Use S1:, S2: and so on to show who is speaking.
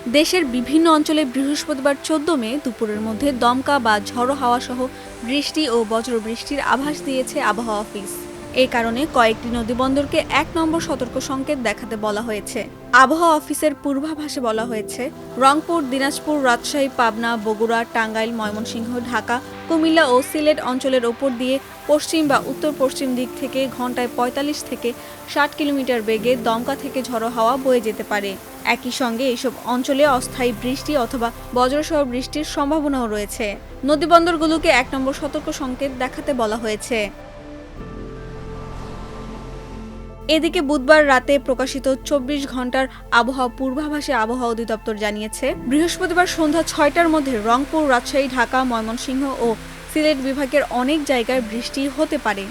S1: দেশের বিভিন্ন অঞ্চলে বৃহস্পতিবার ১৪ মে দুপুরের মধ্যে দমকা বা ঝড়ো হাওয়া সহ বৃষ্টি ও বজ্রবৃষ্টির আভাস দিয়েছে আবহাওয়া অফিস। এই কারণে কয়েকটি নদীবন্দরকে ১ নম্বর সতর্ক সংকেত দেখাতে বলা হয়েছে। আবহাওয়া অফিসের পূর্বাভাসে বলা হয়েছে, রংপুর, দিনাজপুর, রাজশাহী, পাবনা, বগুড়া, টাঙ্গাইল, ময়মনসিংহ, ঢাকা, কুমিল্লা ও সিলেট অঞ্চলের ওপর দিয়ে পশ্চিম বা উত্তর পশ্চিম দিক থেকে ঘন্টায় ৪৫ থেকে ৬০ কিলোমিটার বেগে দমকা থেকে ঝড়ো হাওয়া বয়ে যেতে পারে। একই সঙ্গে এসব অঞ্চলে অস্থায়ী বৃষ্টি অথবা বজ্রসহ বৃষ্টির সম্ভাবনাও রয়েছে। নদীবন্দরগুলোকে ১ নম্বর সতর্ক সংকেত দেখাতে বলা হয়েছে। এদিকে বুধবার রাতে প্রকাশিত ২৪ ঘন্টার আবহাওয়া পূর্বাভাসে আবহাওয়া অধিদপ্তর জানিয়েছে, বৃহস্পতিবার সন্ধ্যা ৬টার মধ্যে রংপুর, রাজশাহী, ঢাকা, ময়মনসিংহ ও সিলেট বিভাগের অনেক জায়গায় বৃষ্টি হতে পারে।